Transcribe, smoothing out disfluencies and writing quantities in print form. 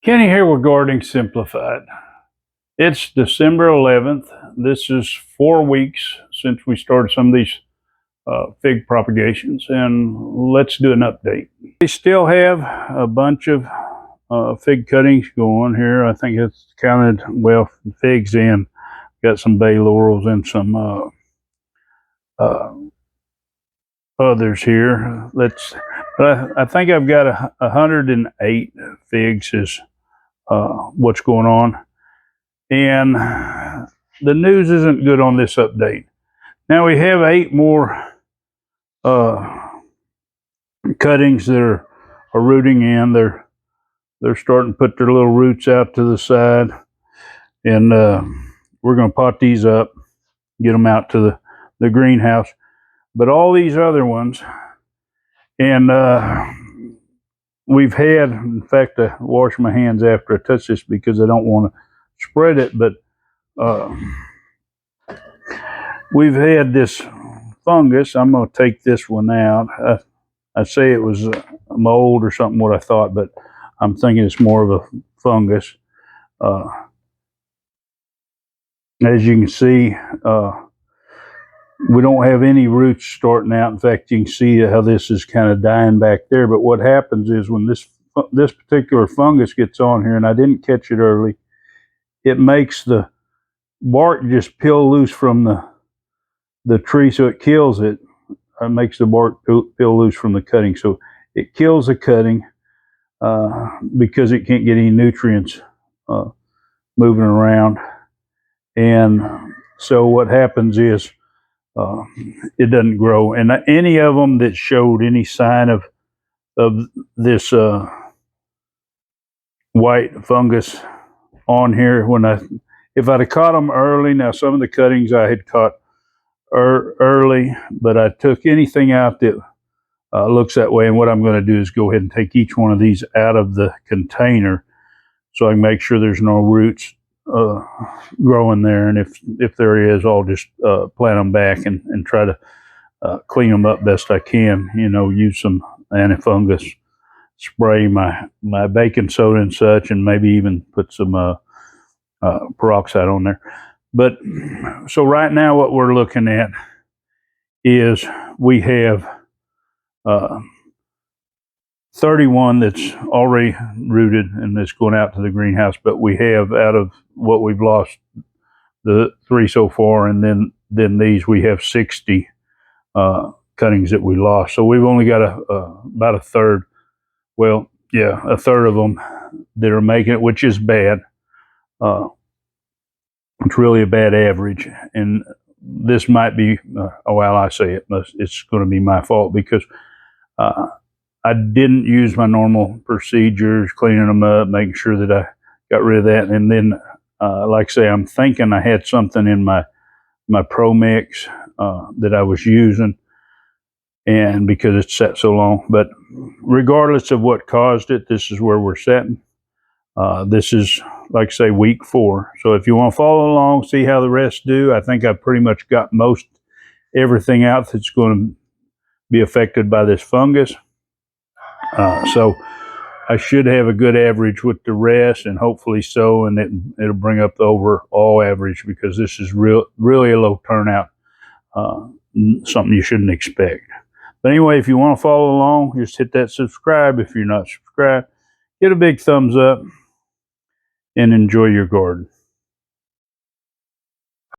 Kenny here with Gardening Simplified. It's December 11th. This is 4 weeks since we started some of these fig propagations, and let's do an update. We still have a bunch of fig cuttings going here. I think it's counted, well, figs in. Got some bay laurels and some others here. I think I've got 108 figs is what's going on. And the news isn't good on this update. Now we have 8 more cuttings that are rooting in. They're starting to put their little roots out to the side, and we're going to pot these up, get them out to the greenhouse. But all these other ones, and we've had, in fact, I wash my hands after I touch this because I don't want to spread it, but we've had this fungus. I'm going to take this one out. I say it was a mold or something, what I thought, but I'm thinking it's more of a fungus. As you can see, we don't have any roots starting out. In fact, you can see how this is kind of dying back there. But what happens is when this particular fungus gets on here, and I didn't catch it early, it makes the bark just peel loose from the tree, so it kills it. It makes the bark peel loose from the cutting, so it kills the cutting because it can't get any nutrients moving around. And so what happens is it doesn't grow. And any of them that showed any sign of this white fungus on here, if I'd have caught them early, now some of the cuttings I had caught early, but I took anything out that looks that way. And what I'm going to do is go ahead and take each one of these out of the container so I can make sure there's no roots growing there. And if there is, I'll just plant them back and try to clean them up best I can. You know, use some antifungus spray, my baking soda and such, and maybe even put some peroxide on there. But so right now what we're looking at is we have 31 that's already rooted and that's going out to the greenhouse, but we have, out of what we've lost, the 3 so far, and then these, we have 60 cuttings that we lost. So we've only got about a third, well, yeah, a third of them that are making it, which is bad. It's really a bad average, and this might be, well, I say it's going to be my fault because I didn't use my normal procedures, cleaning them up, making sure that I got rid of that. And then, like I say, I'm thinking I had something in my Pro Mix that I was using, and because it's sat so long. But regardless of what caused it, this is where we're sitting. This is, like I say, week 4. So if you want to follow along, see how the rest do. I think I've pretty much got most everything out that's going to be affected by this fungus. So I should have a good average with the rest, and hopefully so, and it'll bring up the overall average, because this is really a low turnout, something you shouldn't expect. But anyway, if you want to follow along, just hit that subscribe. If you're not subscribed, get a big thumbs up and enjoy your garden.